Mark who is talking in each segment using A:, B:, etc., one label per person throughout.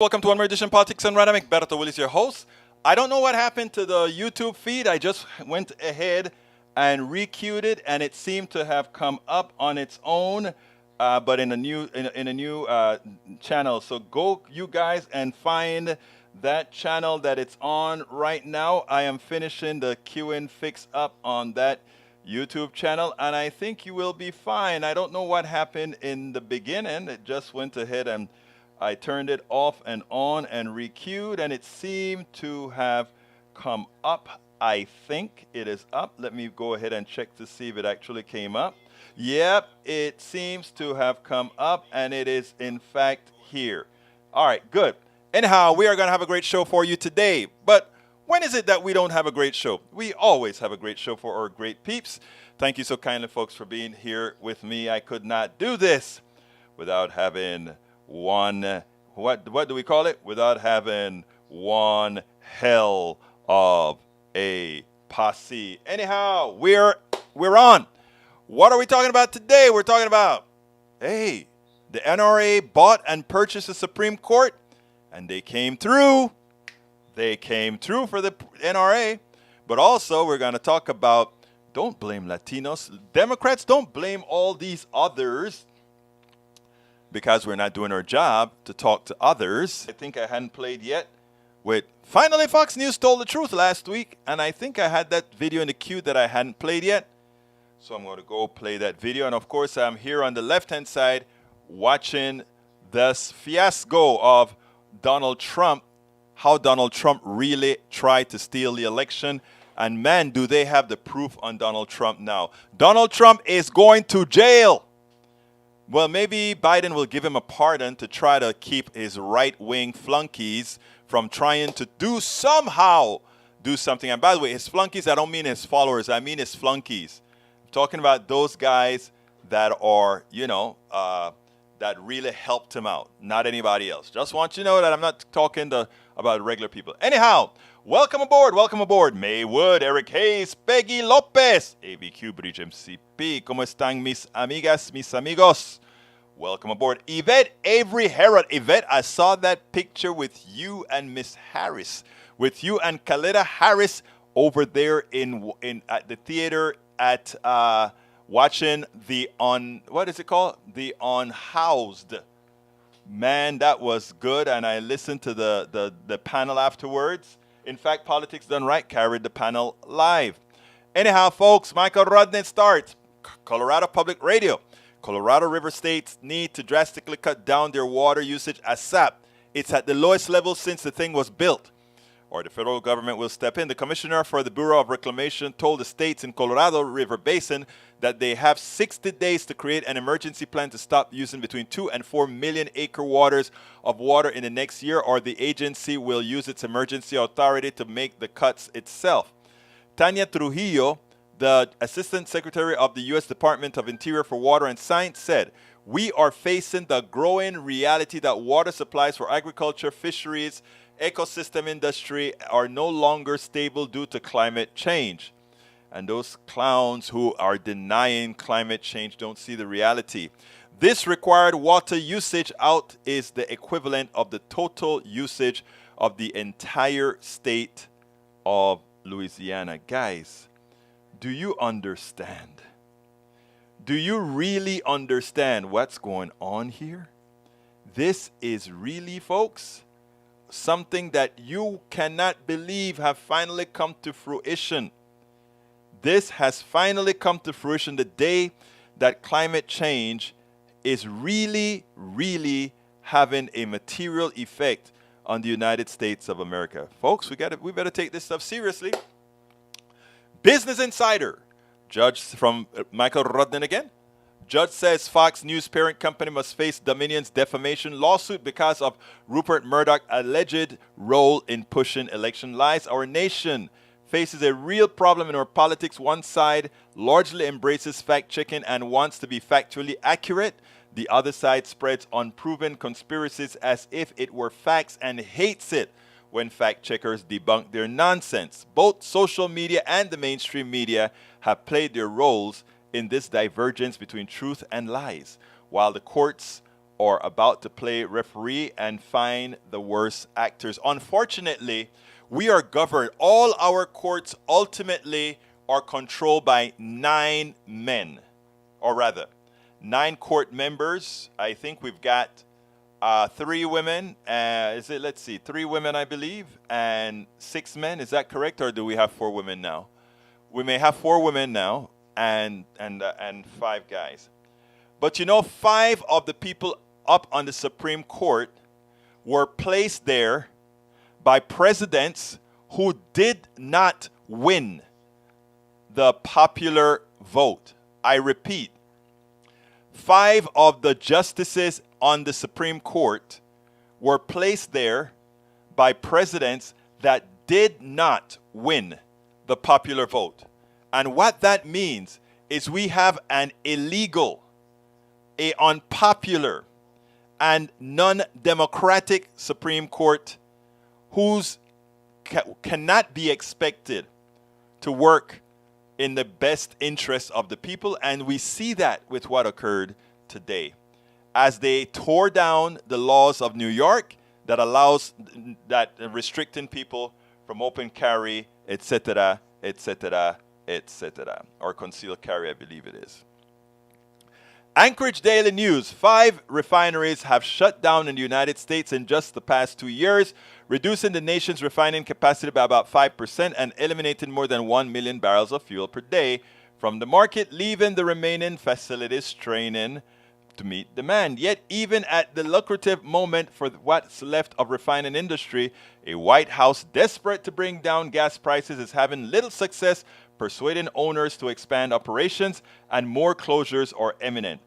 A: Welcome to One More Edition Politics and Random. Berto Willis, your host. I don't know what happened to the YouTube feed. I just went ahead and re-queued it, and it seemed to have come up on its own, but in a new channel. So go, you guys, and find that channel that it's on right now. I am finishing the queuing fix up on that YouTube channel, and I think you will be fine. I don't know what happened in the beginning. It just went ahead and I turned it off and on and re-queued, and it seemed to have come up. I think it is up. Let me go ahead and check to see if it actually came up. Yep, it seems to have come up, and it is in fact here. All right, good. Anyhow, we are going to have a great show for you today. But when is it that we don't have a great show? We always have a great show for our great peeps. Thank you so kindly, folks, for being here with me. I could not do this without having what do we call it? Without having one hell of a posse. Anyhow, we're on. What are we talking about today? We're talking about, hey, the NRA bought and purchased the Supreme Court, and they came through. They came through for the NRA. But also, we're going to talk about, don't blame Latinos. Democrats, don't blame all these others, because we're not doing our job to talk to others. I think I hadn't played yet with finally Fox News told the truth last week, and I think I had that video in the queue that I hadn't played yet. So I'm going to go play that video, and of course I'm here on the left-hand side watching this fiasco of Donald Trump, how Donald Trump really tried to steal the election, and man, do they have the proof on Donald Trump now. Donald Trump is going to jail. Well, maybe Biden will give him a pardon to try to keep his right-wing flunkies from trying to do something. And by the way, his flunkies, I don't mean his followers. I mean his flunkies. I'm talking about those guys that are, that really helped him out, not anybody else. Just want you to know that I'm not talking about regular people. Anyhow, welcome aboard. Maywood, Eric Hayes, Peggy Lopez, ABQ Bridge MCP. ¿Cómo están mis amigas, mis amigos? Welcome aboard. Yvette Avery Herod. Yvette, I saw that picture with you and Miss Harris, with you and Kalita Harris over there at the theater at watching the The Unhoused. Man, that was good, and I listened to the panel afterwards. In fact, Politics Done Right carried the panel live. Anyhow, folks, Michael Rodney starts. Colorado Public Radio. Colorado River states need to drastically cut down their water usage ASAP. It's at the lowest level since the thing was built, or the federal government will step in. The commissioner for the Bureau of Reclamation told the states in Colorado River Basin that they have 60 days to create an emergency plan to stop using between 2 and 4 million acre waters of water in the next year, or the agency will use its emergency authority to make the cuts itself. Tanya Trujillo, the Assistant Secretary of the U.S. Department of Interior for Water and Science, said, "We are facing the growing reality that water supplies for agriculture, fisheries, ecosystem industry are no longer stable due to climate change." And those clowns who are denying climate change don't see the reality. This required water usage out is the equivalent of the total usage of the entire state of Louisiana. Guys, do you understand? Do you really understand what's going on here? This is really, folks, something that you cannot believe have finally come to fruition. This has finally come to fruition, the day that climate change is really, really having a material effect on the United States of America. Folks, we better take this stuff seriously. Business Insider. Judge from Michael Rodden again. Judge says Fox News parent company must face Dominion's defamation lawsuit because of Rupert Murdoch's alleged role in pushing election lies. Our nation faces a real problem in our politics. One side largely embraces fact-checking and wants to be factually accurate. The other side spreads unproven conspiracies as if it were facts and hates it when fact-checkers debunk their nonsense. Both social media and the mainstream media have played their roles in this divergence between truth and lies. While the courts or about to play referee and find the worst actors. Unfortunately, we are governed. All our courts ultimately are controlled by 9 men, or rather, 9 court members. I think we've got 3 women. Let's see, 3 women, I believe, and 6 men. Is that correct, or do we have 4 women now? We may have 4 women now, and 5 guys. But 5 of the people up on the Supreme Court were placed there by presidents who did not win the popular vote. I repeat, 5 of the justices on the Supreme Court were placed there by presidents that did not win the popular vote. And what that means is we have an illegal, a unpopular, and non-democratic Supreme Court whose cannot be expected to work in the best interest of the people. And we see that with what occurred today, as they tore down the laws of New York that restricting people from open carry, etc., etc., etc., or concealed carry, I believe it is. Anchorage Daily News: 5 refineries have shut down in the United States in just the past 2 years, reducing the nation's refining capacity by about 5% and eliminating more than 1 million barrels of fuel per day from the market, leaving the remaining facilities straining to meet demand. Yet, even at the lucrative moment for what's left of refining industry, a White House desperate to bring down gas prices is having little success persuading owners to expand operations, and more closures are imminent.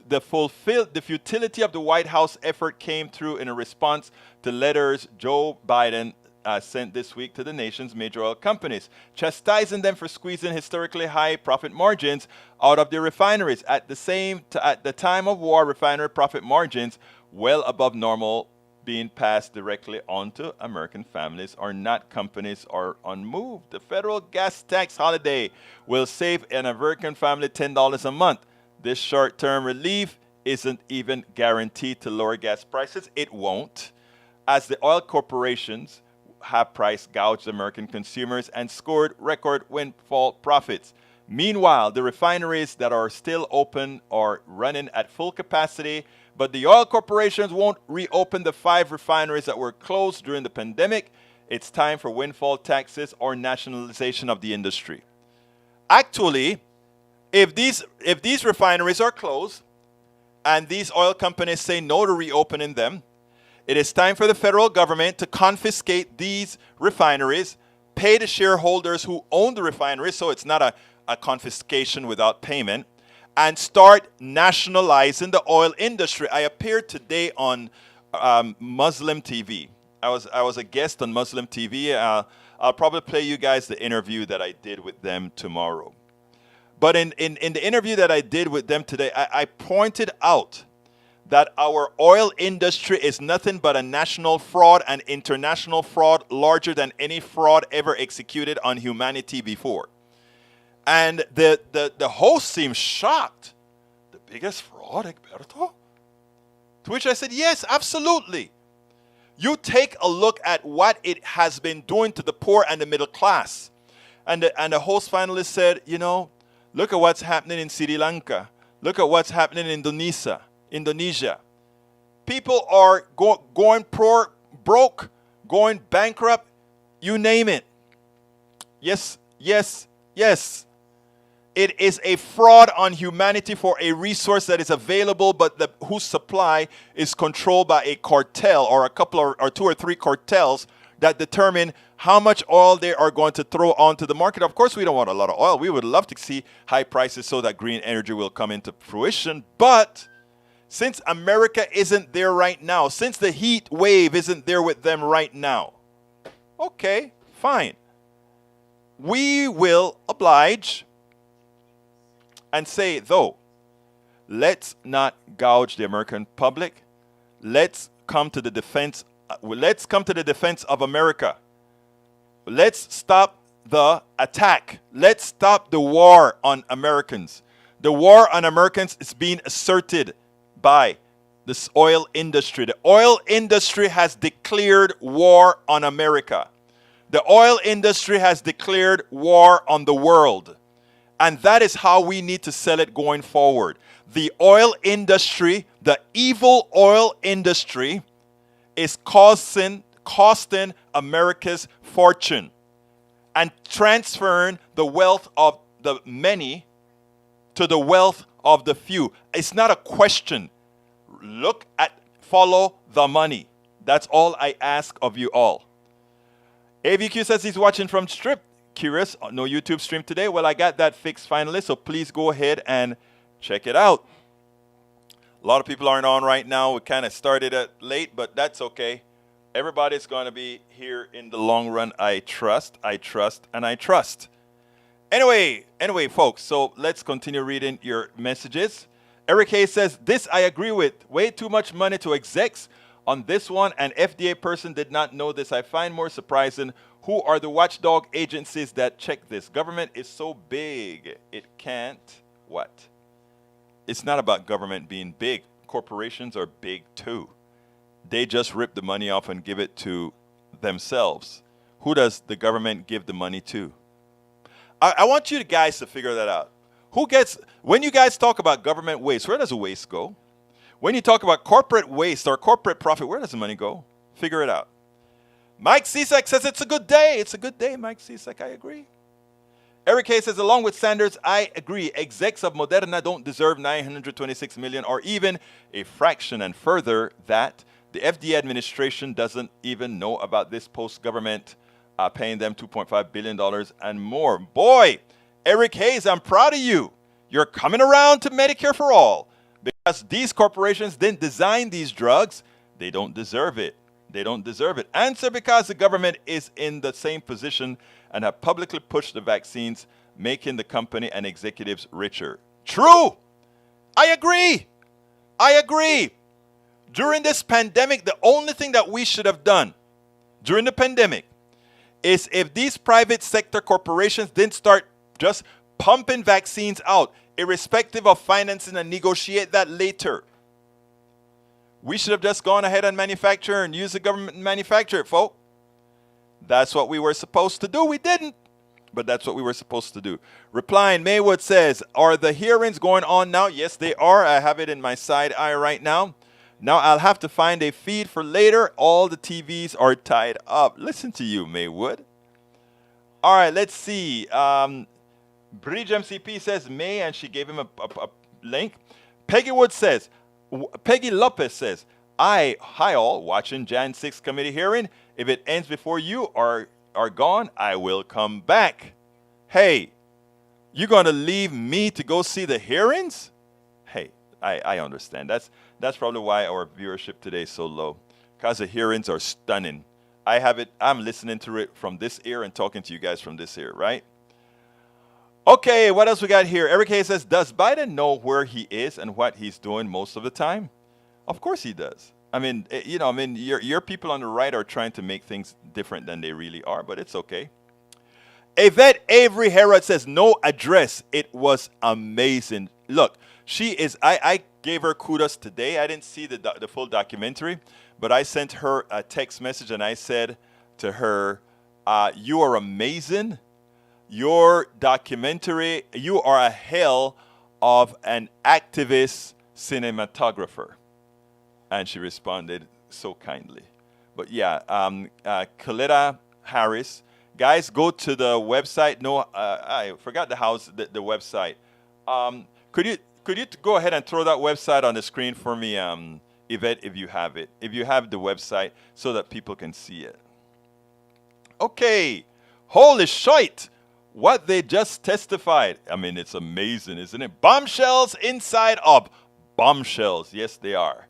A: The futility of the White House effort came through in a response to letters Joe Biden sent this week to the nation's major oil companies, chastising them for squeezing historically high profit margins out of their refineries. At the time of war, refinery profit margins well above normal being passed directly onto American families are not companies are unmoved. The federal gas tax holiday will save an American family $10 a month. This short-term relief isn't even guaranteed to lower gas prices. It won't, as the oil corporations have price gouged American consumers and scored record windfall profits. Meanwhile, the refineries that are still open are running at full capacity, but the oil corporations won't reopen the 5 refineries that were closed during the pandemic. It's time for windfall taxes or nationalization of the industry. Actually, if these refineries are closed and these oil companies say no to reopening them, it is time for the federal government to confiscate these refineries, pay the shareholders who own the refineries, so it's not a confiscation without payment, and start nationalizing the oil industry. I appeared today on Muslim TV. I was a guest on Muslim TV. I'll probably play you guys the interview that I did with them tomorrow. But in the interview that I did with them today, I pointed out that our oil industry is nothing but a national fraud and international fraud larger than any fraud ever executed on humanity before. And the host seemed shocked. The biggest fraud, Egberto? To which I said, yes, absolutely. You take a look at what it has been doing to the poor and the middle class. And the host finally said, look at what's happening in Sri Lanka. Look at what's happening in Indonesia. People are going broke, going bankrupt, you name it. Yes, yes, yes. It is a fraud on humanity for a resource that is available, but whose supply is controlled by a cartel or a couple or 2 or 3 cartels that determine how much oil they are going to throw onto the market. Of course, we don't want a lot of oil. We would love to see high prices so that green energy will come into fruition. But since America isn't there right now, since the heat wave isn't there with them right now, okay, fine. We will oblige and say, though, let's not gouge the American public. Let's come to the defense. Let's come to the defense of America. Let's stop the attack. Let's stop the war on Americans. The war on Americans is being asserted by This oil industry. The oil industry has declared war on America. The oil industry has declared war on the world. And that is how we need to sell it going forward. The oil industry, the evil oil industry, is costing America's fortune and transferring the wealth of the many to the wealth of the few. It's not a question. Follow the money. That's all I ask of you all. AVQ says he's watching from Strip. Curious, no YouTube stream today. Well, I got that fixed finally, so please go ahead and check it out. A lot of people aren't on right now. We kind of started it late, but that's okay. Everybody's going to be here in the long run. I trust, and I trust. Anyway, folks, so let's continue reading your messages. Eric Hayes says, this I agree with. Way too much money to execs on this one. An FDA person did not know this. I find more surprising. Who are the watchdog agencies that check this? Government is so big, it can't what? It's not about government being big. Corporations are big too. They just rip the money off and give it to themselves. Who does the government give the money to? I want you guys to figure that out. When you guys talk about government waste, where does the waste go? When you talk about corporate waste or corporate profit, where does the money go? Figure it out. Mike Cisak says it's a good day. It's a good day, Mike Cisak. I agree. Eric Hayes says, along with Sanders, I agree. Execs of Moderna don't deserve $926 million or even a fraction. And further, that the FDA administration doesn't even know about this post-government paying them $2.5 billion and more. Boy, Eric Hayes, I'm proud of you. You're coming around to Medicare for all. Because these corporations didn't design these drugs, they don't deserve it. They don't deserve it. Answer, because the government is in the same position and have publicly pushed the vaccines, making the company and executives richer. True. I agree. During this pandemic, the only thing that we should have done during the pandemic is if these private sector corporations didn't start just pumping vaccines out, irrespective of financing, and negotiate that later. We should have just gone ahead and manufacture and use the government and manufacture it, folks. That's what we were supposed to do. We didn't, but that's what we were supposed to do. Replying, Maywood says, are the hearings going on now? Yes, they are. I have it in my side eye right now. Now I'll have to find a feed for later. All the TVs are tied up. Listen to you, Maywood. All right, let's see. Bridge MCP says May, and she gave him a link. Peggy Lopez says, hi all, watching Jan 6 committee hearing. If it ends before you are gone, I will come back. Hey, you going to leave me to go see the hearings? Hey, I understand. That's probably why our viewership today is so low, because the hearings are stunning. I'm listening to it from this ear and talking to you guys from this ear, right? Okay, what else we got here? Eric Hayes says, does Biden know where he is and what he's doing most of the time? Of course he does. Your people on the right are trying to make things different than they really are, but it's okay. Yvette Avery Herod says, no address. It was amazing. Look, I gave her kudos today. I didn't see the full documentary, but I sent her a text message and I said to her, you are amazing. Your documentary, you are a hell of an activist cinematographer. And she responded so kindly. But yeah, Coletta Harris. Guys, go to the website. No, I forgot the website. Could you go ahead and throw that website on the screen for me, Yvette, if you have it. If you have the website so that people can see it. Okay. Holy shit. What they just testified. I mean, it's amazing, isn't it? Bombshells inside of bombshells. Yes, they are.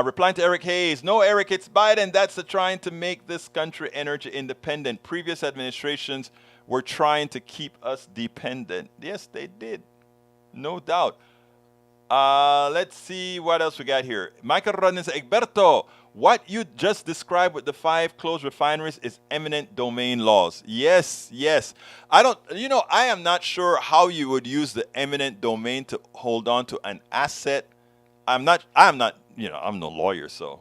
A: Replying to Eric Hayes. No, Eric, it's Biden. That's trying to make this country energy independent. Previous administrations were trying to keep us dependent. Yes, they did. No doubt. Let's see what else we got here. Michael Rodney says, Egberto, what you just described with the 5 closed refineries is eminent domain laws. Yes. I am not sure how you would use the eminent domain to hold on to an asset. I'm not I'm no lawyer, so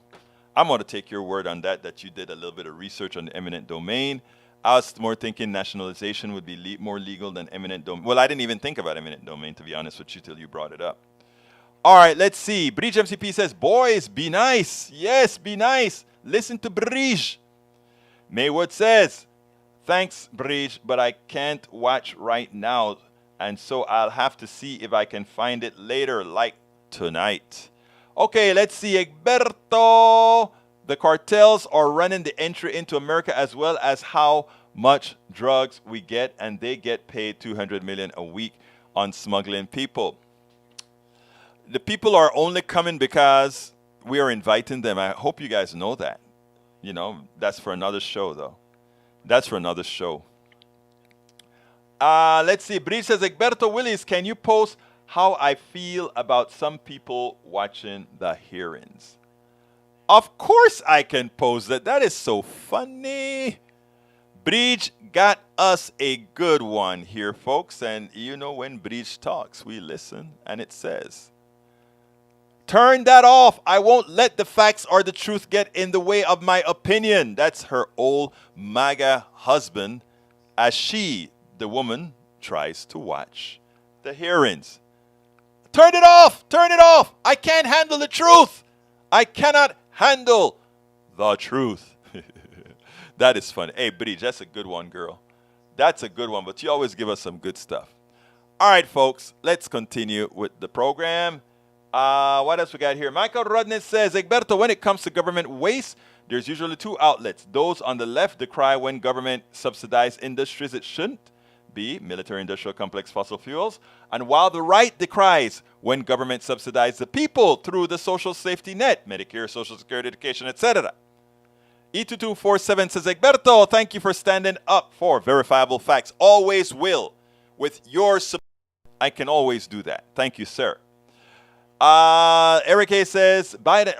A: I'm going to take your word on that you did a little bit of research on the eminent domain. I was more thinking nationalization would be more legal than eminent domain. Well, I didn't even think about eminent domain, to be honest with you, till you brought it up. All right, let's see. Bridge MCP says, boys, be nice. Yes, be nice. Listen to Bridge. Maywood says, thanks, Bridge, but I can't watch right now, and so I'll have to see if I can find it later, like tonight. Okay, let's see. Egberto. The cartels are running the entry into America as well as how much drugs we get, and they get paid $200 million a week on smuggling people. The people are only coming because we are inviting them. I hope you guys know that. That's for another show, though. That's for another show. Let's see. Bridge says, Egberto Willis, can you post how I feel about some people watching the hearings? Of course I can post that. That is so funny. Bridge got us a good one here, folks. And when Bridge talks, we listen, and it says, turn that off. I won't let the facts or the truth get in the way of my opinion. That's her old MAGA husband as she, the woman, tries to watch the hearings. Turn it off. Turn it off. I can't handle the truth. I cannot handle the truth. That is funny. Hey, Bridge, that's a good one, girl. That's a good one, but you always give us some good stuff. All right, folks, let's continue with the program. What else we got here? Michael Rodney says, Egberto, when it comes to government waste, there's usually two outlets. Those on the left decry when government subsidized industries it shouldn't be, military industrial complex fossil fuels, and while the right decries when government subsidizes the people through the social safety net, Medicare, Social Security, education, etc. E2247 says, Egberto, thank you for standing up for verifiable facts. Always will. With your support, I can always do that. Thank you, sir. Eric A says, Biden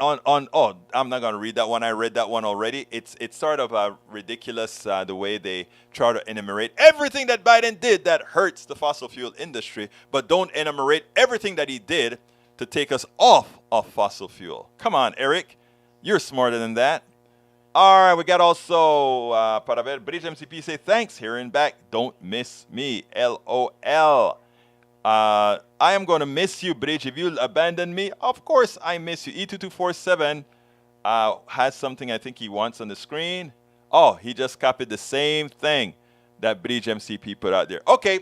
A: I'm not going to read that one. I read that one already. It's sort of ridiculous the way they try to enumerate everything that Biden did that hurts the fossil fuel industry, but don't enumerate everything that he did to take us off of fossil fuel. Come on, Eric. You're smarter than that. All right, we got also, para ver, Bridge MCP say, thanks, hearing back. Don't miss me, LOL. I am going to miss you, Bridge. If you abandon me, of course I miss you. E2247 has something I think he wants on the screen. Oh, he just copied the same thing that Bridge MCP put out there. Okay,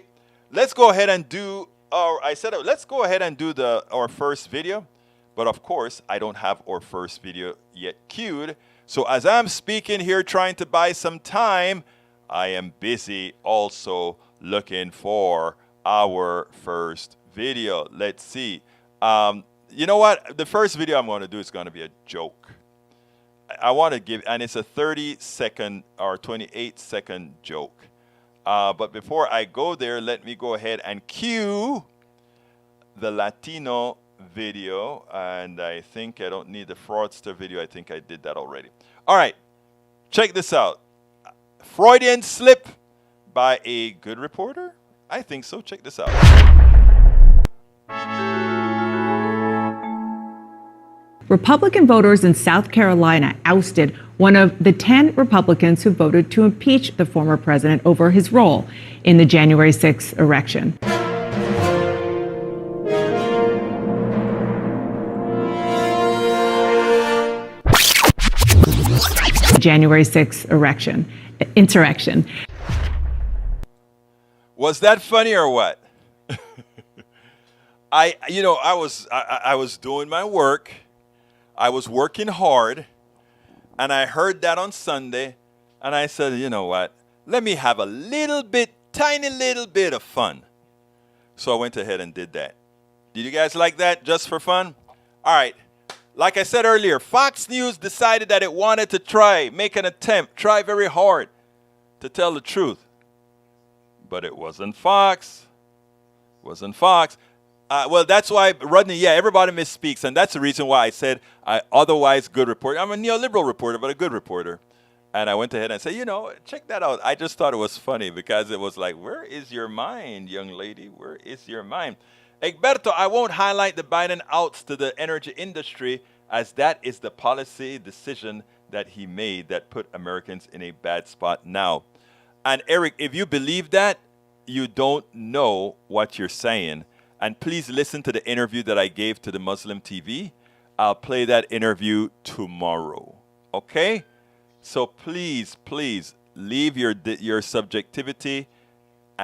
A: let's go ahead and do, let's go ahead and do our first video. But of course, I don't have our first video yet queued. So as I'm speaking here trying to buy some time, I am busy also looking for our first video. Let's see. You know what? The first video I'm going to do is going to be a joke. I want to give, and it's a 30-second or 28-second joke. But before I go there, let me go ahead and cue the Latino video. And I think I don't need the fraudster video. I think I did that already. All right. Check this out. Freudian slip by a good reporter? I think so. Check this out.
B: Republican voters in South Carolina ousted one of the 10 Republicans who voted to impeach the former president over his role in the January 6th election. January 6th insurrection.
A: Was that funny or what? I was doing my work. I was working hard, and I heard that on Sunday, and I said, you know what? Let me have a tiny little bit of fun. So I went ahead and did that. Did you guys like that just for fun? All right. Like I said earlier, Fox News decided that it wanted to make an attempt, try very hard to tell the truth. But it wasn't Fox. It wasn't Fox. Well, that's why, Rodney, everybody misspeaks. And that's the reason why I said otherwise good reporter. I'm a neoliberal reporter, but a good reporter. And I went ahead and said, check that out. I just thought it was funny because it was like, where is your mind, young lady? Where is your mind? Egberto, I won't highlight the Biden outs to the energy industry as that is the policy decision that he made that put Americans in a bad spot now. And Eric, if you believe that, you don't know what you're saying. And please listen to the interview that I gave to the Muslim TV. I'll play that interview tomorrow. Okay? So please, please leave your subjectivity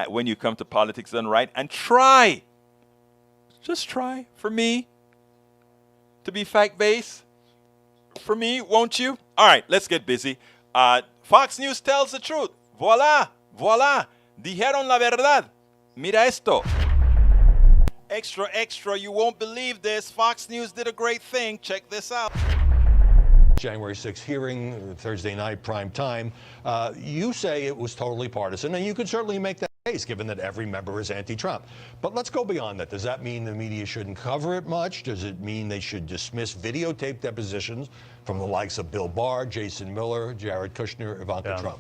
A: when you come to Politics Done Right, and try, just try for me to be fact-based. For me, won't you? All right, let's get busy. Fox News tells the truth. Voila, voila. Dijeron la verdad. Mira esto. Extra, extra, you won't believe this. Fox News did a great thing. Check this out.
C: January 6th hearing, Thursday night, prime time. You say it was totally partisan, and you could certainly make that case, given that every member is anti-Trump. But let's go beyond that. Does that mean the media shouldn't cover it much? Does it mean they should dismiss videotape depositions from the likes of Bill Barr, Jason Miller, Jared Kushner, Ivanka Trump?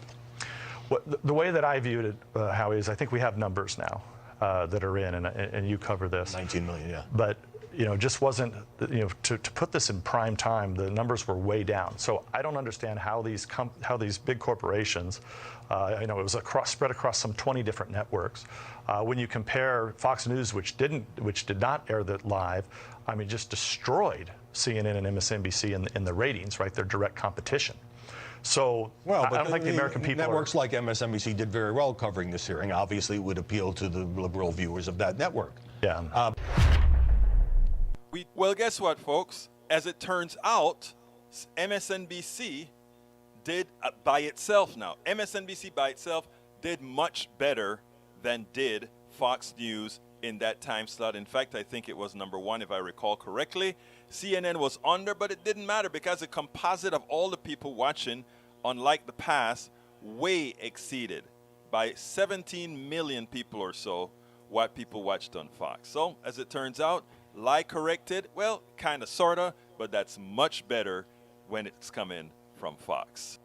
D: Well, the way that I viewed it, Howie, is I think we have numbers now that are in, and you cover this.
C: 19 million, yeah.
D: But just wasn't, to put this in prime time, the numbers were way down. So I don't understand how these big corporations, it was spread across some 20 different networks. When you compare Fox News, which did not air that live, just destroyed CNN and MSNBC in the ratings, right? Their direct competition. So
C: well,
D: I don't think the American people
C: networks like MSNBC did very well covering this hearing. Obviously, it would appeal to the liberal viewers of that network.
D: Yeah.
A: Well, guess what, folks? As it turns out, MSNBC did by itself now. MSNBC by itself did much better than did Fox News in that time slot. In fact, I think it was number one, if I recall correctly. CNN was under, but it didn't matter because the composite of all the people watching, unlike the past, way exceeded by 17 million people or so what people watched on Fox. So, as it turns out, lie corrected, well, kind of, sort of, but that's much better when it's coming from Fox.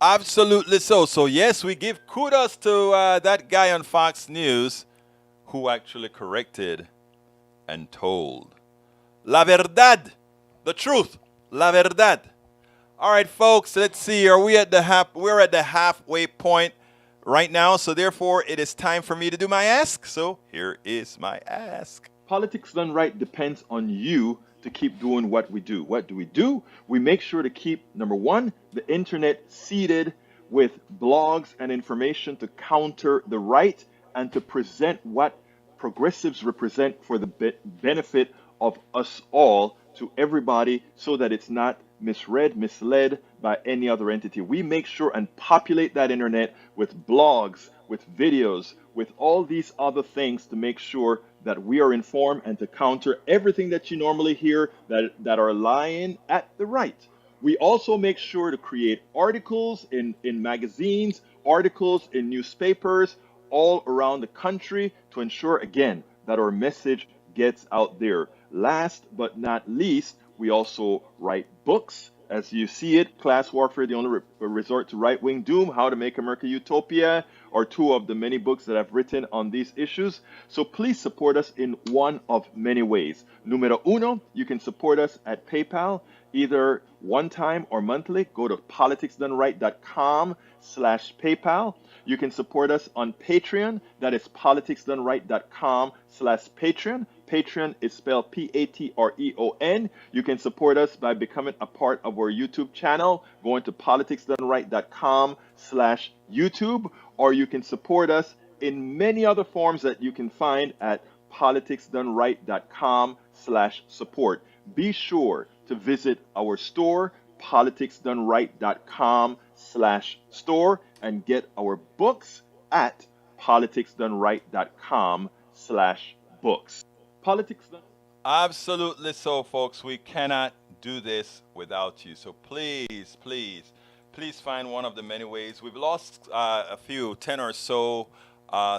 A: Absolutely so. So, yes, we give kudos to that guy on Fox News who actually corrected and told. La verdad, the truth, la verdad. All right, folks, let's see. We're at the halfway point right now, so therefore it is time for me to do my ask. So here is my ask. Politics Done Right depends on you to keep doing what we do. What do we do? We make sure to keep, number one, the internet seeded with blogs and information to counter the right and to present what progressives represent for the benefit of us all to everybody, so that it's not misread, misled by any other entity. We make sure and populate that internet with blogs, with videos, with all these other things to make sure that we are informed and to counter everything that you normally hear that are lying at the right. We also make sure to create articles in magazines, articles in newspapers all around the country to ensure, again, that our message gets out there. Last but not least, we also write books. As you see it, Class Warfare, the Only Resort to Right-Wing Doom, How to Make America Utopia, are two of the many books that I've written on these issues. So please support us in one of many ways. Numero uno, you can support us at PayPal, either one time or monthly. Go to politicsdoneright.com/PayPal. You can support us on Patreon. That is politicsdoneright.com/Patreon. Patreon is spelled Patreon. You can support us by becoming a part of our YouTube channel, going to politicsdoneright.com/YouTube, or you can support us in many other forms that you can find at politicsdoneright.com/support. Be sure to visit our store, politicsdoneright.com/store, and get our books at politicsdoneright.com/books. Politics Done. Absolutely so, folks. We cannot do this without you. So please, please, please find one of the many ways. We've lost a few, 10 or so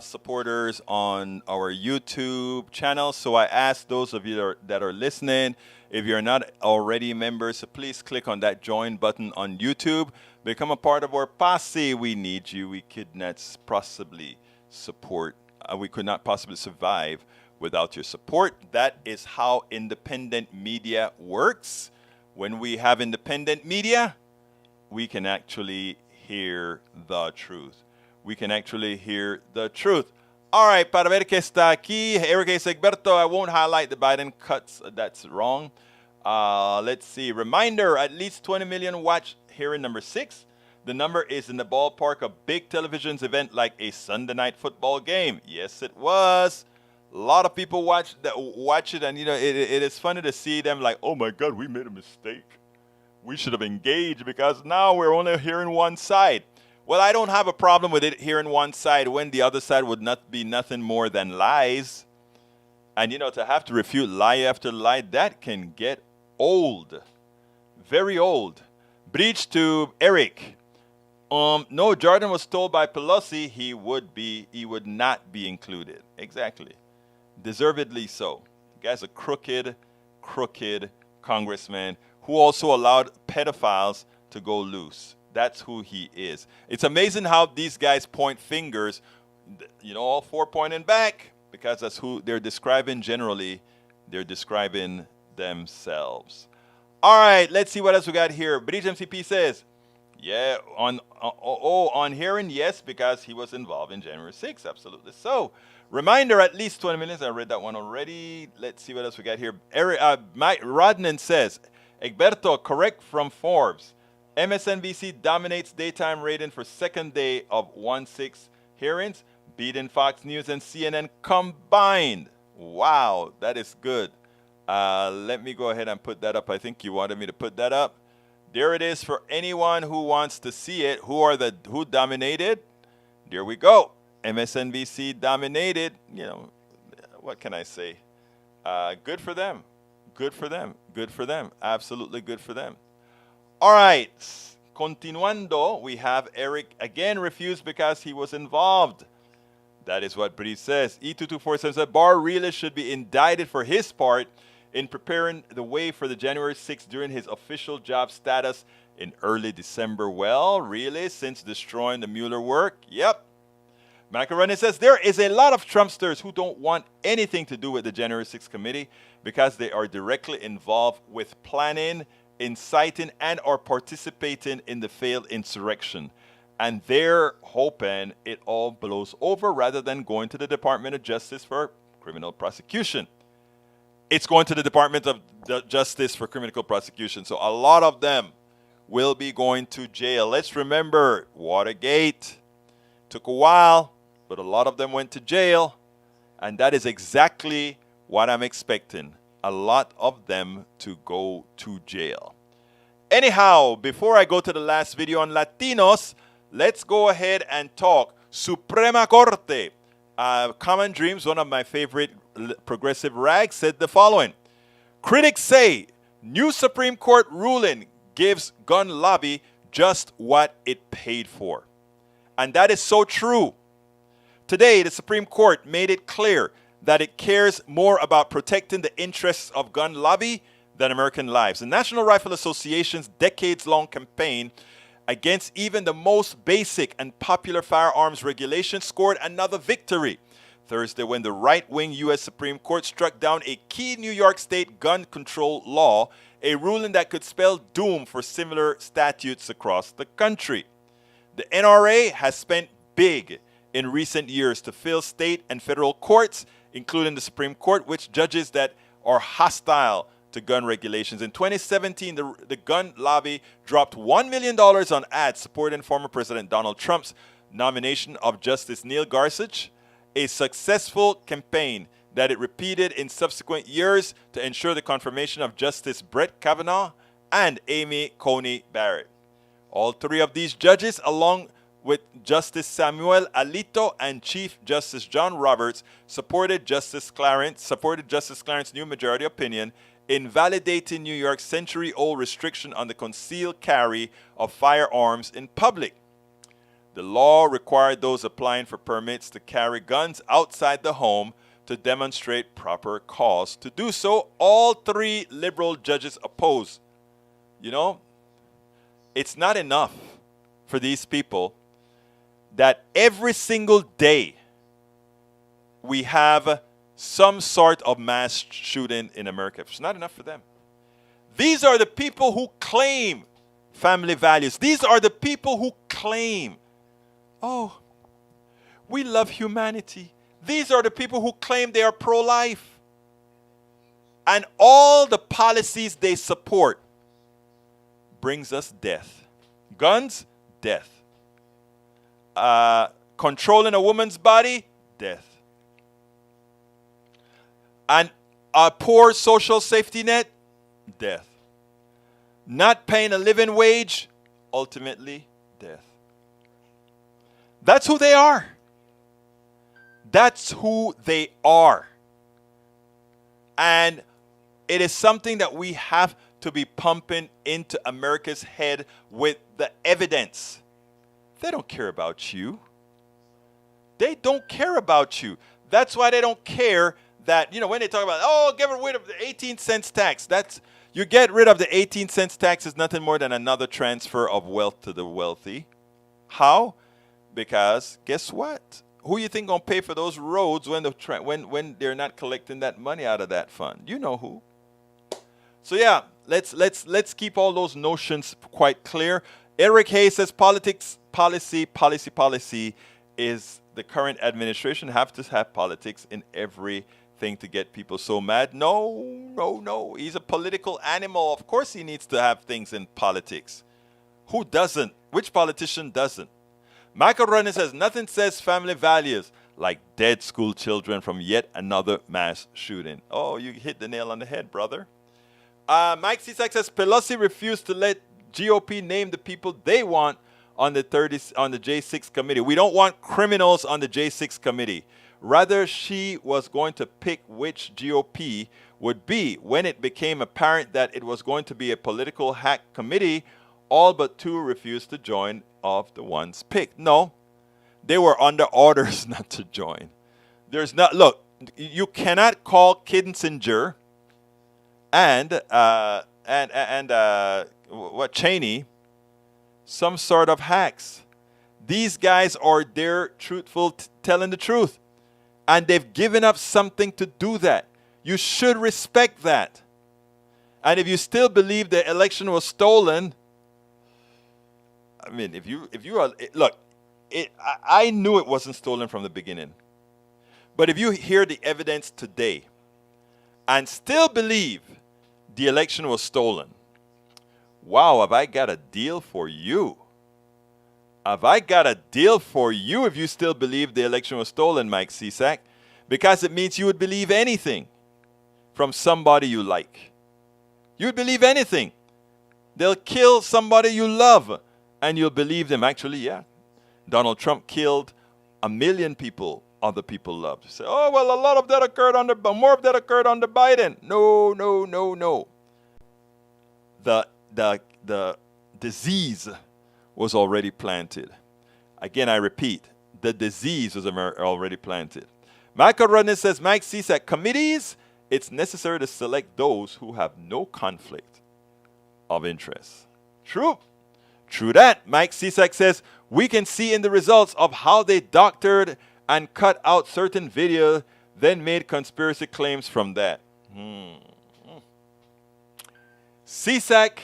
A: supporters on our YouTube channel. So I ask those of you that are listening, if you're not already members, so please click on that join button on YouTube. Become a part of our posse. We need you. We could not possibly support. We could not possibly survive without your support. That is how independent media works. When we have independent media, we can actually hear the truth. We can actually hear the truth. All right, para ver que está aquí, Eric Egberto, I won't highlight the Biden cuts. That's wrong. Let's see. Reminder, at least 20 million watch hearing number 6. The number is in the ballpark of big television's event like a Sunday night football game. Yes, it was. A lot of people watch it, and it is funny to see them like, oh my God, we made a mistake. We should have engaged because now we're only hearing one side. Well, I don't have a problem with it hearing one side when the other side would not be nothing more than lies. And to have to refute lie after lie, that can get old. Very old. Breach to Eric. No, Jordan was told by Pelosi he would not be included. Exactly. Deservedly so. The guy's a crooked congressman who also allowed pedophiles to go loose. That's who he is. It's amazing how these guys point fingers, all 4 pointing back, because that's who they're describing generally. They're describing themselves. All right, let's see what else we got here. British MCP says, yeah, on hearing, yes, because he was involved in January 6th. Absolutely so. Reminder, at least 20 minutes. I read that one already. Let's see what else we got here. Mike Rodnan says, Egberto, correct from Forbes. MSNBC dominates daytime rating for second day of 1/6 hearings, beating Fox News and CNN combined. Wow, that is good. Let me go ahead and put that up. I think you wanted me to put that up. There it is for anyone who wants to see it. Who dominated? There we go. MSNBC dominated. What can I say? Good for them. Good for them. Good for them. Absolutely good for them. All right. Continuando, we have Eric again refused because he was involved. That is what Bree says. E2247 says Barr really should be indicted for his part in preparing the way for the January 6th during his official job status in early December. Well, really? Since destroying the Mueller work? Yep. Macaroni says there is a lot of Trumpsters who don't want anything to do with the January 6th committee because they are directly involved with planning, inciting, and or participating in the failed insurrection. And they're hoping it all blows over rather than going to the Department of Justice for criminal prosecution. It's going to the Department of Justice for criminal prosecution. So a lot of them will be going to jail. Let's remember, Watergate took a while, but a lot of them went to jail. And that is exactly what I'm expecting. A lot of them to go to jail. Anyhow, before I go to the last video on Latinos, let's go ahead and talk Suprema Corte. Common Dreams, one of my favorite progressive rags, said the following. Critics say new Supreme Court ruling gives gun lobby just what it paid for. And that is so true. Today, the Supreme Court made it clear that it cares more about protecting the interests of gun lobby than American lives. The National Rifle Association's decades-long campaign against even the most basic and popular firearms regulation scored another victory Thursday when the right-wing U.S. Supreme Court struck down a key New York State gun control law, a ruling that could spell doom for similar statutes across the country. The NRA has spent big in recent years to fill state and federal courts, including the Supreme Court, with judges that are hostile to gun regulations. In 2017, the gun lobby dropped $1 million on ads supporting former President Donald Trump's nomination of Justice Neil Gorsuch, a successful campaign that it repeated in subsequent years to ensure the confirmation of Justice Brett Kavanaugh and Amy Coney Barrett. All three of these judges, along with Justice Samuel Alito and Chief Justice John Roberts, supported Justice Clarence's new majority opinion invalidating New York's century-old restriction on the concealed carry of firearms in public. The law required those applying for permits to carry guns outside the home to demonstrate proper cause to do so. All three liberal judges opposed. It's not enough for these people that every single day we have some sort of mass shooting in America. It's not enough for them. These are the people who claim family values. These are the people who claim, oh, we love humanity. These are the people who claim they are pro-life. And all the policies they support brings us death. Guns, death. Controlling a woman's body, death. And a poor social safety net, death. Not paying a living wage, ultimately, death. That's who they are. That's who they are. And it is something that we have to be pumping into America's head with the evidence. They don't care about you. They don't care about you. That's why they don't care that, when they talk about, oh, get rid of the 18 cents tax. You get rid of the 18 cents tax is nothing more than another transfer of wealth to the wealthy. How? Because guess what? Who you think gonna pay for those roads when they're not collecting that money out of that fund? You know who. So yeah, let's keep all those notions quite clear. Eric Hayes says policy is the current administration have to have politics in everything to get people so mad. No. He's a political animal. Of course he needs to have things in politics. Who doesn't? Which politician doesn't? Michael Runner says, nothing says family values like dead school children from yet another mass shooting. Oh, you hit the nail on the head, brother. Mike Cisak says, Pelosi refused to let GOP name the people they want on the J6 committee. We don't want criminals on the J6 committee. Rather, she was going to pick which GOP would be. When it became apparent that it was going to be a political hack committee, all but 2 refused to join of the ones picked. No, they were under orders not to join. Look, you cannot call Kinzinger and Cheney some sort of hacks. These guys are there truthful, telling the truth. And they've given up something to do that. You should respect that. And if you still believe the election was stolen, I mean, if you are, look, I knew it wasn't stolen from the beginning. But if you hear the evidence today and still believe the election was stolen, wow, have I got a deal for you. Have I got a deal for you if you still believe the election was stolen, Mike Cisak? Because it means you would believe anything from somebody you like. You would believe anything. They'll kill somebody you love, and you'll believe them. Actually, yeah. Donald Trump killed 1 million people other people loved. You say, oh, well, a lot of that occurred more of that occurred under Biden. No. The disease was already planted. Again, I repeat, the disease was already planted. Michael Rudness says, Mike Cisak, committees, it's necessary to select those who have no conflict of interest. True that. Mike Cisak says, we can see in the results of how they doctored and cut out certain video, then made conspiracy claims from that. Cisak,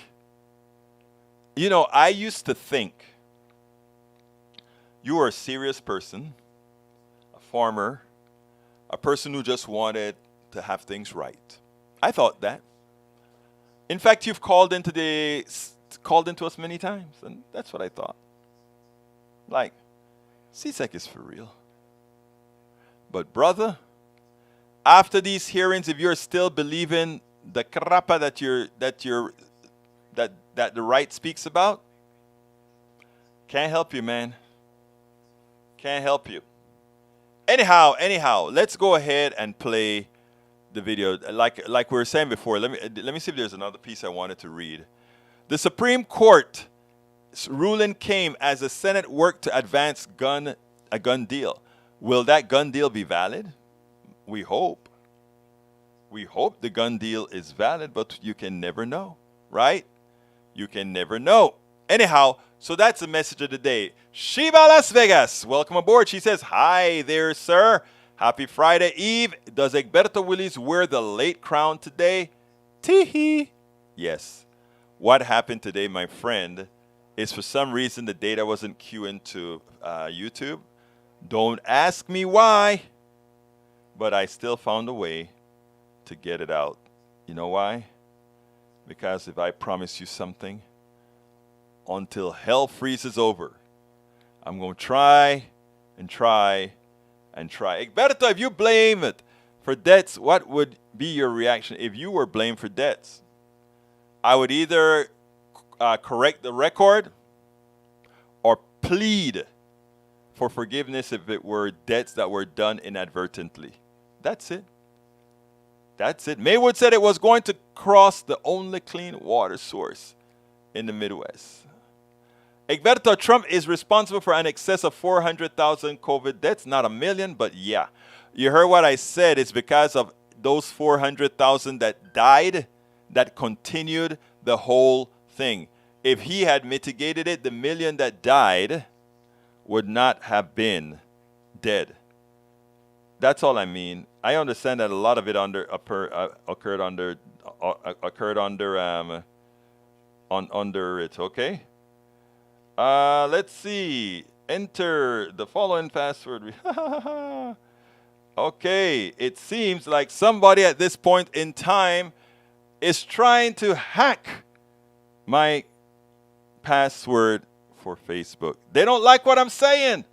A: I used to think you were a serious person, a farmer, a person who just wanted to have things right. I thought that. In fact, you've called into us many times, and that's what I thought. Like, Cisak is for real. But brother, after these hearings, if you're still believing the crappa that the right speaks about, can't help you, man. Can't help you. Anyhow, let's go ahead and play the video. Like we were saying before, let me see if there's another piece I wanted to read. The Supreme Court ruling came as the Senate worked to advance a gun deal. Will that gun deal be valid? We hope. We hope the gun deal is valid, but you can never know, right? You can never know. Anyhow, so that's the message of the day. Sheba Las Vegas, welcome aboard. She says, hi there, sir. Happy Friday Eve. Does Egberto Willies wear the late crown today? Teehee. Yes. What happened today, my friend, is for some reason the data wasn't queuing to YouTube. Don't ask me why, but I still found a way to get it out. You know why? Because if I promise you something, until hell freezes over, I'm going to try and try and try. Egberto, if you blame it for debts, what would be your reaction if you were blamed for debts? I would either correct the record or plead for forgiveness if it were debts that were done inadvertently. That's it. That's it. Maywood said it was going to cross the only clean water source in the Midwest. Egberto, Trump is responsible for an excess of 400,000 COVID deaths, not a million, but yeah. You heard what I said. It's because of those 400,000 that died that continued the whole thing. If he had mitigated it, the million that died would not have been dead. That's all I mean. I understand that a lot of it occurred under it. Okay. Let's see. Enter the following password. Okay. It seems like somebody at this point in time is trying to hack my password for Facebook. They don't like what I'm saying,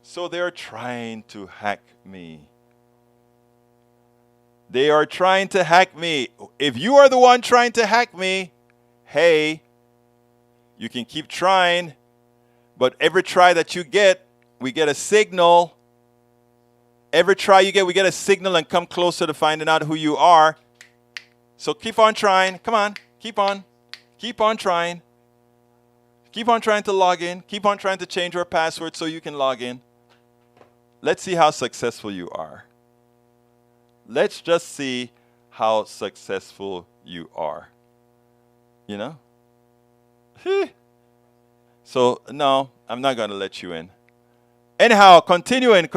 A: so they're trying to hack me. They are trying to hack me. If you are the one trying to hack me, hey, you can keep trying, but every try that you get, we get a signal. Every try you get, we get a signal and come closer to finding out who you are. So keep on trying. Come on. Keep on. Keep on trying. Keep on trying to log in. Keep on trying to change your password so you can log in. Let's see how successful you are. Let's just see how successful you are. You know? So, no, I'm not going to let you in. Anyhow, continuing.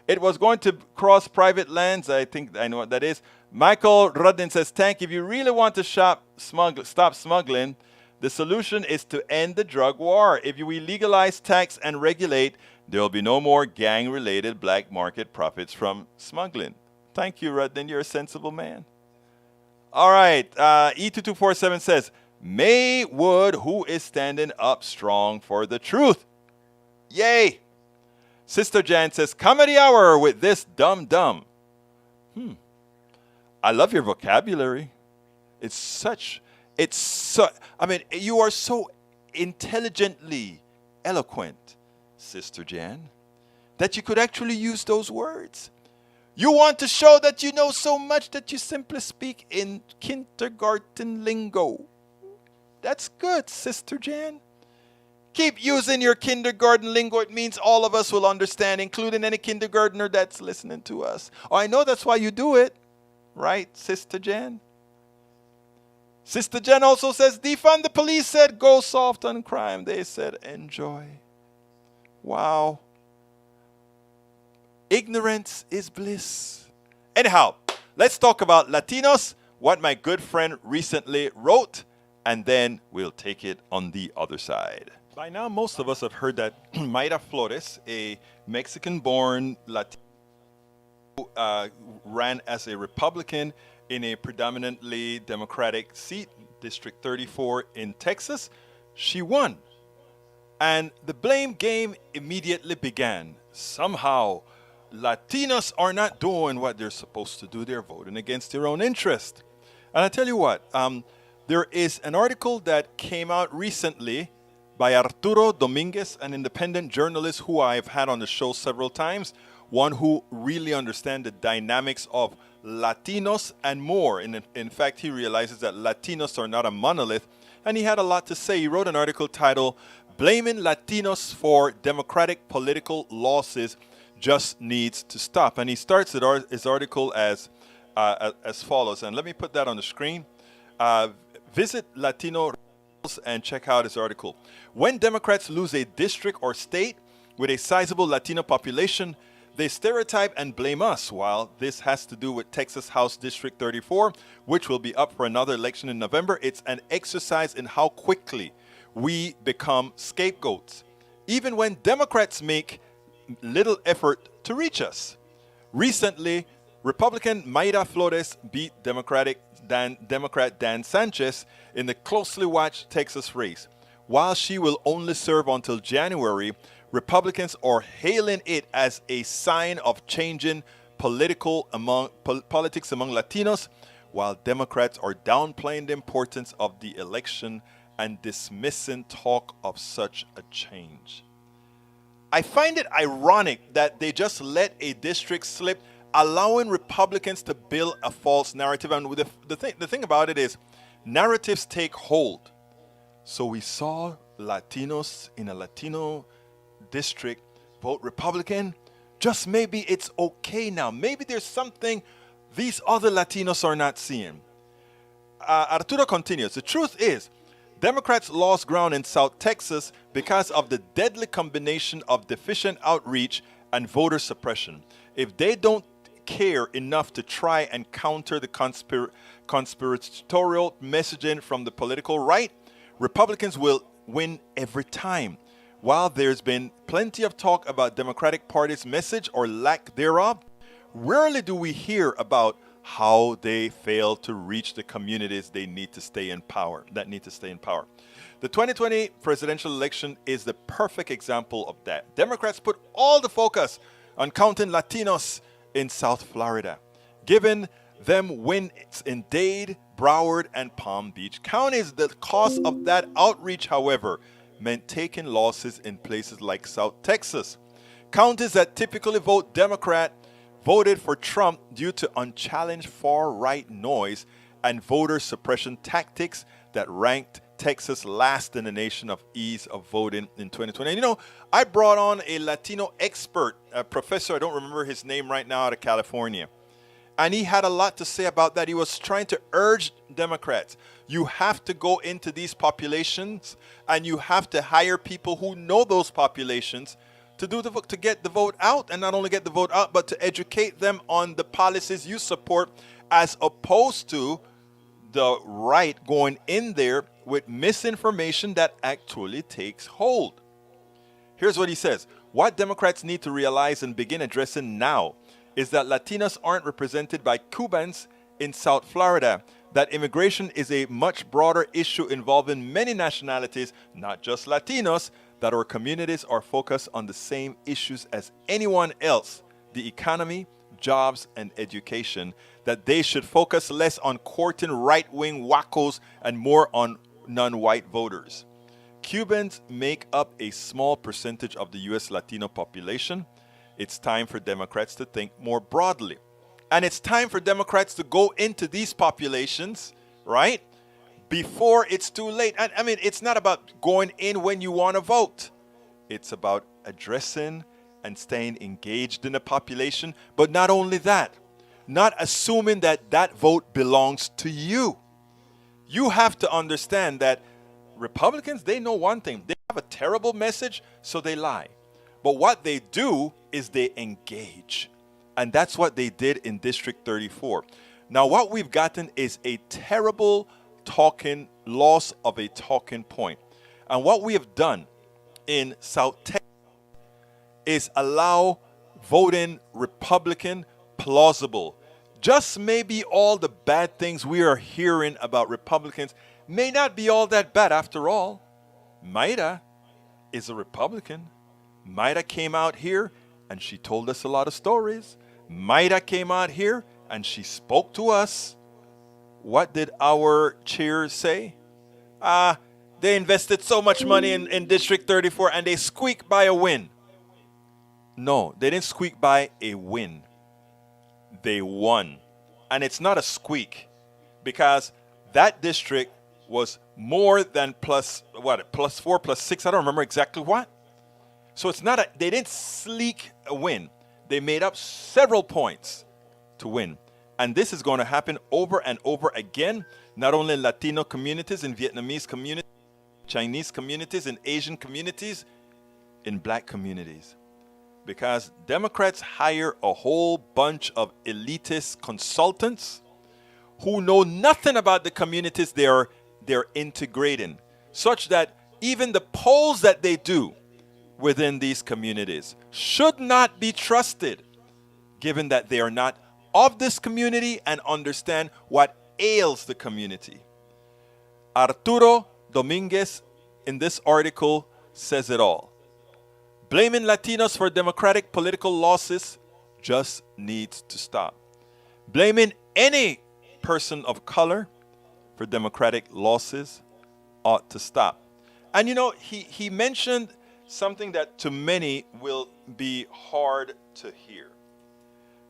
A: It was going to cross private lands. I think I know what that is. Michael Rudden says, Tank, if you really want to stop smuggling, the solution is to end the drug war. If we legalize, tax, and regulate, there will be no more gang-related black market profits from smuggling. Thank you, Rudden. You're a sensible man. All right. E2247 says, Maywood, who is standing up strong for the truth. Yay. Sister Jan says, Comedy Hour with this dumb. I love your vocabulary. You are so intelligently eloquent, Sister Jan, that you could actually use those words. You want to show that you know so much that you simply speak in kindergarten lingo. That's good, Sister Jan. Keep using your kindergarten lingo. It means all of us will understand, including any kindergartner that's listening to us. Oh, I know that's why you do it. Right, Sister Jan? Sister Jan also says, defund the police said, go soft on crime. They said, enjoy. Wow. Ignorance is bliss. Anyhow, let's talk about Latinos, what my good friend recently wrote, and then we'll take it on the other side. By now, most of us have heard that Mayra Flores, a Mexican-born Latino, ran as a Republican in a predominantly Democratic seat, District 34 in Texas. She won. And the blame game immediately began. Somehow, Latinos are not doing what they're supposed to do. They're voting against their own interest. And I tell you what, there is an article that came out recently by Arturo Dominguez, an independent journalist who I've had on the show several times, one who really understands the dynamics of Latinos and more. In fact, he realizes that Latinos are not a monolith, and he had a lot to say. He wrote an article titled, Blaming Latinos for Democratic Political Losses Just Needs to Stop. And he starts his article as follows, and let me put that on the screen. Visit Latino and check out his article. When Democrats lose a district or state with a sizable Latino population, They stereotype and blame us, while this has to do with Texas House District 34, which will be up for another election in November. It's an exercise in how quickly we become scapegoats, even when Democrats make little effort to reach us. Recently, Republican Mayra Flores beat Democrat Dan Sanchez in the closely watched Texas race. While she will only serve until January, Republicans are hailing it as a sign of changing politics among Latinos, while Democrats are downplaying the importance of the election and dismissing talk of such a change. I find it ironic that they just let a district slip, allowing Republicans to build a false narrative. And the thing about it is, narratives take hold. So we saw Latinos in a Latino district vote Republican. Just maybe it's okay now. Maybe there's something these other Latinos are not seeing. Arturo continues. The truth is, Democrats lost ground in South Texas because of the deadly combination of deficient outreach and voter suppression. If they don't care enough to try and counter the conspiratorial messaging from the political right, Republicans will win every time. While there's been plenty of talk about Democratic Party's message or lack thereof, rarely do we hear about how they fail to reach the communities that need to stay in power. The 2020 presidential election is the perfect example of that. Democrats put all the focus on counting Latinos in South Florida, giving them wins in Dade, Broward, and Palm Beach counties. The cost of that outreach, however, meant taking losses in places like South Texas. Counties that typically vote Democrat voted for Trump due to unchallenged far-right noise and voter suppression tactics that ranked Texas last in the nation of ease of voting in 2020. And, you know, I brought on a Latino expert, a professor, I don't remember his name right now, out of California. And he had a lot to say about that. He was trying to urge Democrats, you have to go into these populations and you have to hire people who know those populations to get the vote out, and not only get the vote out, but to educate them on the policies you support, as opposed to the right going in there with misinformation that actually takes hold. Here's what he says. What Democrats need to realize and begin addressing now is that Latinos aren't represented by Cubans in South Florida, that immigration is a much broader issue involving many nationalities, not just Latinos, that our communities are focused on the same issues as anyone else, the economy, jobs, and education, that they should focus less on courting right-wing wackos and more on non-white voters. Cubans make up a small percentage of the U.S. Latino population. It's time for Democrats to think more broadly. And it's time for Democrats to go into these populations, right, before it's too late. And I mean, it's not about going in when you want to vote. It's about addressing and staying engaged in the population. But not only that, not assuming that that vote belongs to you. You have to understand that Republicans, they know one thing. They have a terrible message, so they lie. But what they do is they engage. And that's what they did in District 34. Now, what we've gotten is a terrible loss of a talking point. And what we have done in South Texas is allow voting Republican plausible. Just maybe all the bad things we are hearing about Republicans may not be all that bad after all. Mayra is a Republican. Mayra came out here and she told us a lot of stories. Mayra came out here and she spoke to us. What did our chair say? They invested so much money in District 34 and they squeaked by a win. No, they didn't squeak by a win. They won. And it's not a squeak, because that district was more than plus 4, plus 6. I don't remember exactly what. So it's not they didn't sleek a win. They made up several points to win. And this is going to happen over and over again, not only in Latino communities, in Vietnamese communities, Chinese communities, in Asian communities, in black communities. because Democrats hire a whole bunch of elitist consultants who know nothing about the communities they're integrating, such that even the polls that they do within these communities should not be trusted, given that they are not of this community and understand what ails the community. Arturo Dominguez in this article says it all. Blaming Latinos for Democratic political losses just needs to stop. Blaming any person of color for Democratic losses ought to stop. And you know, he mentioned something that to many will be hard to hear.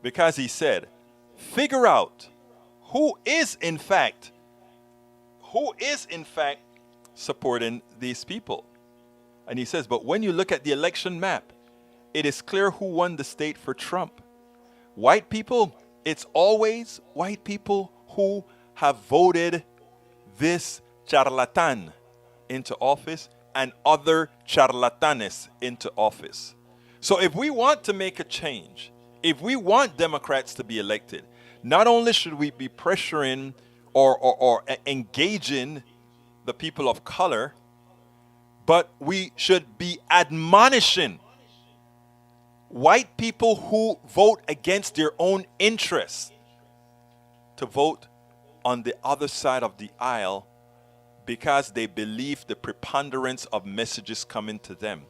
A: Because he said, figure out who is in fact supporting these people. And he says, but when you look at the election map, it is clear who won the state for Trump. White people, it's always white people who have voted this charlatan into office and other charlatanes into office. So if we want to make a change, if we want Democrats to be elected, not only should we be pressuring or engaging the people of color, but we should be admonishing white people who vote against their own interests to vote on the other side of the aisle because they believe the preponderance of messages coming to them.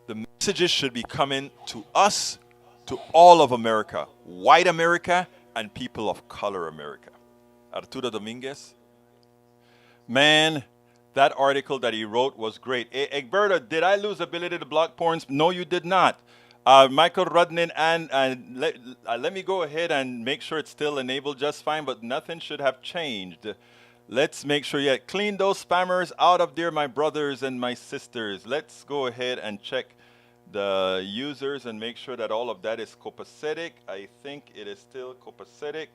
A: The messages should be coming to us, to all of America, white America and people of color America. Arturo Dominguez. Man, that article that he wrote was great. Egberto, did I lose ability to block porns? No, you did not. Michael Rudnin, and let me go ahead and make sure it's still enabled just fine, but nothing should have changed. Let's make sure, yeah, clean those spammers out of there, my brothers and my sisters. Let's go ahead and check the users and make sure that all of that is copacetic. I think it is still copacetic.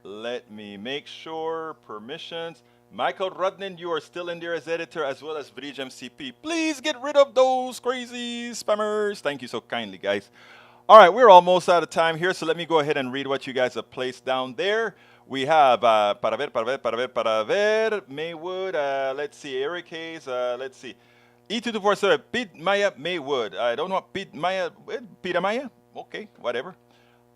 A: Let me make sure. Permissions. Michael Rudnin, you are still in there as editor, as well as Bridge MCP. Please get rid of those crazy spammers. Thank you so kindly, guys. All right, we're almost out of time here, so let me go ahead and read what you guys have placed down there. We have para ver, Maywood, let's see, Eric Hayes, let's see. E2247, Pete Maya Maywood. I don't know, Pete Maya, Peter Maya? Okay, whatever.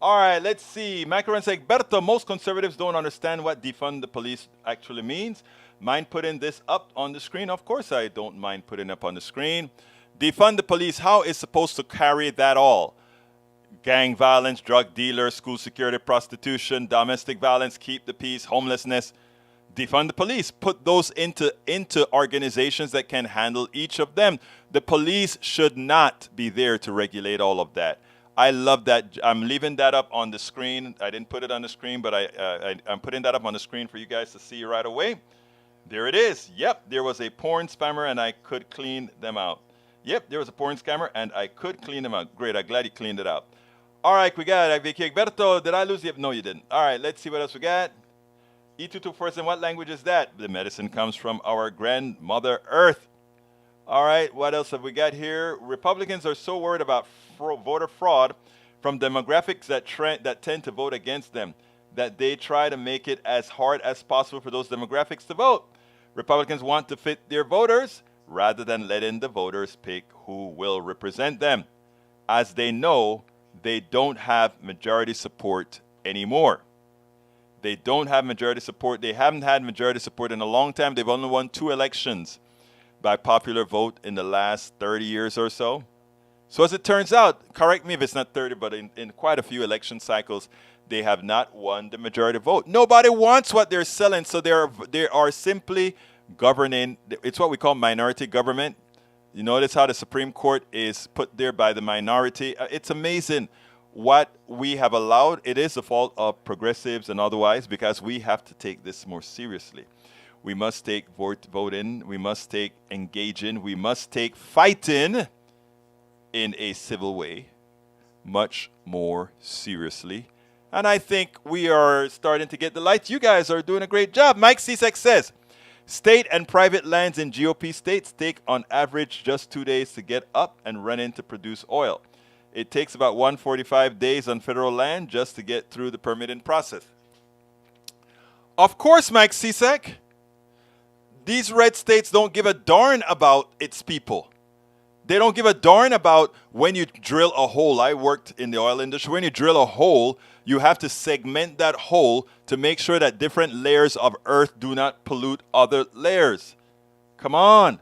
A: All right, let's see. Macaron says, Berto, most conservatives don't understand what defund the police actually means. Mind putting this up on the screen? Of course I don't mind putting it up on the screen. Defund the police, how is supposed to carry that all? Gang violence, drug dealers, school security, prostitution, domestic violence, keep the peace, homelessness. Defund the police. Put those into organizations that can handle each of them. The police should not be there to regulate all of that. I love that. I'm leaving that up on the screen. I didn't put it on the screen, but I'm putting that up on the screen for you guys to see right away. There it is. Yep, there was a porn spammer, and I could clean them out. Yep, there was a porn scammer, and I could clean them out. Great, I'm glad you cleaned it out. All right, we got Vicky Egberto. Did I lose you? No, you didn't. All right, let's see what else we got. E224, what language is that? The medicine comes from our grandmother Earth. All right, what else have we got here? Republicans are so worried about voter fraud from demographics that tend to vote against them that they try to make it as hard as possible for those demographics to vote. Republicans want to fit their voters rather than letting the voters pick who will represent them, as they know they don't have majority support anymore. They don't have majority support. They haven't had majority support in a long time. They've only won 2 elections by popular vote in the last 30 years or so. So as it turns out, correct me if it's not 30, but in quite a few election cycles, they have not won the majority vote. Nobody wants what they're selling, so they are simply governing. It's what we call minority government. You notice how the Supreme Court is put there by the minority. It's amazing what we have allowed. It is the fault of progressives and otherwise, because we have to take this more seriously. We must take voting. We must take engaging. We must take fighting in a civil way much more seriously. And I think we are starting to get the light. You guys are doing a great job. Mike Cisak says, state and private lands in GOP states take on average just 2 days to get up and run in to produce oil. It takes about 145 days on federal land just to get through the permitting process. Of course, Mike Cisak, these red states don't give a darn about its people. They don't give a darn about when you drill a hole. I worked in the oil industry. When you drill a hole, you have to segment that hole to make sure that different layers of earth do not pollute other layers. Come on.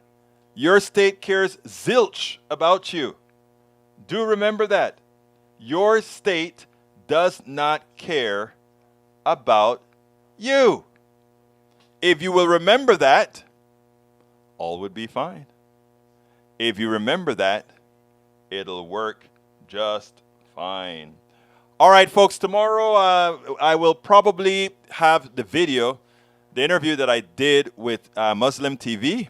A: Your state cares zilch about you. Do remember that. Your state does not care about you. If you will remember that, all would be fine. If you remember that, it'll work just fine. All right, folks, tomorrow I will probably have the video, the interview that I did with Muslim TV,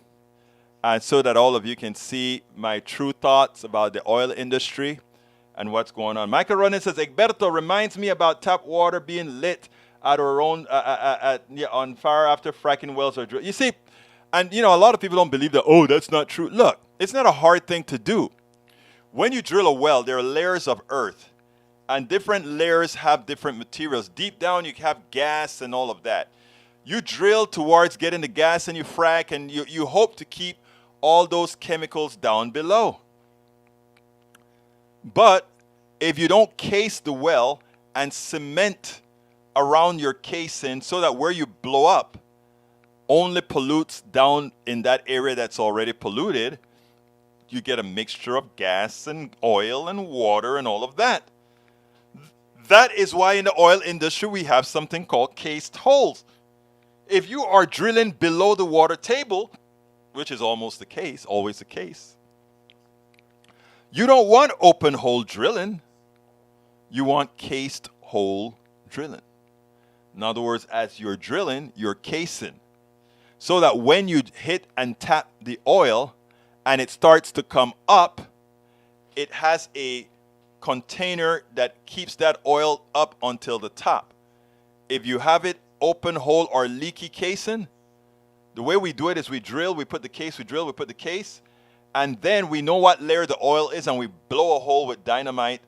A: so that all of you can see my true thoughts about the oil industry and what's going on. Michael Ronan says, Egberto reminds me about tap water being lit at our own on fire after fracking wells are drilled. You see, and a lot of people don't believe that, oh, that's not true. Look, it's not a hard thing to do. When you drill a well, there are layers of earth, and different layers have different materials. Deep down, you have gas and all of that. You drill towards getting the gas and you frack, and you hope to keep all those chemicals down below. But if you don't case the well and cement around your casing so that where you blow up only pollutes down in that area that's already polluted, you get a mixture of gas and oil and water and all of that. That is why in the oil industry we have something called cased holes. If you are drilling below the water table, which is almost the case, always the case, you don't want open hole drilling. You want cased hole drilling. In other words, as you're drilling, you're casing. So that when you hit and tap the oil and it starts to come up, it has a container that keeps that oil up until the top. If you have it open hole or leaky casing, the way we do it is we drill, we put the case, we drill, we put the case, and then we know what layer the oil is and we blow a hole with dynamite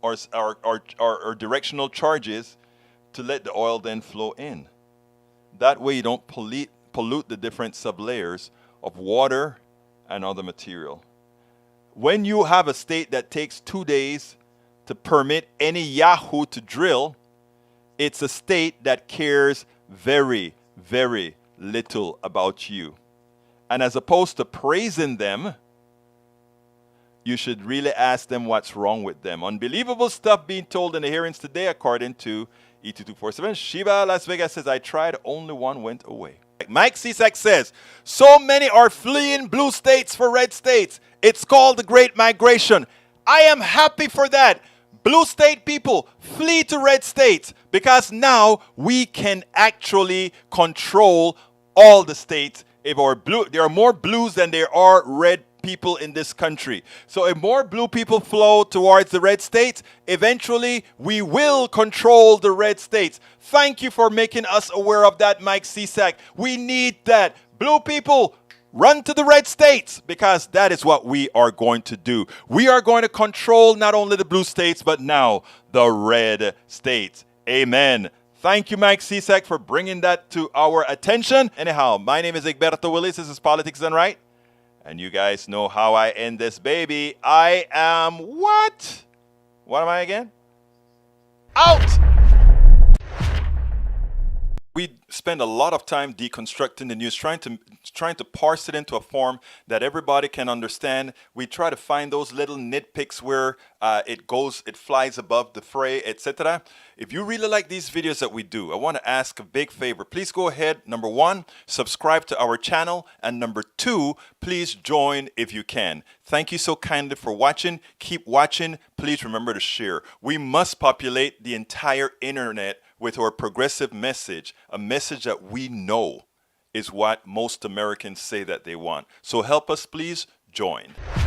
A: or directional charges to let the oil then flow in. That way you don't pollute the different sublayers of water and other material. When you have a state that takes 2 days to permit any Yahoo to drill, it's a state that cares very, very little about you. And as opposed to praising them, you should really ask them what's wrong with them. Unbelievable stuff being told in the hearings today, according to E2247. Shiva Las Vegas says, I tried, only one went away. Mike Cisak says, so many are fleeing blue states for red states. It's called the Great Migration. I am happy for that. Blue state people, flee to red states, because now we can actually control all the states. If our blue, there are more blues than there are red people in this country. So if more blue people flow towards the red states, eventually we will control the red states. Thank you for making us aware of that, Mike Cisak. We need that. Blue people, run to the red states, because that is what we are going to do. We are going to control not only the blue states, but now the red states. Amen. Thank you, Mike Cisak, for bringing that to our attention. Anyhow, my name is Egberto Willis. This is Politics Done Right. And you guys know how I end this baby. I am what? What am I again? Out! We spend a lot of time deconstructing the news, trying to parse it into a form that everybody can understand. We try to find those little nitpicks where it flies above the fray, etc. If you really like these videos that we do, I want to ask a big favor. Please go ahead, number 1, subscribe to our channel, and number 2, please join if you can. Thank you so kindly for watching. Keep watching. Please remember to share. We must populate the entire internet with our progressive message, a message that we know is what most Americans say that they want. So help us, please join.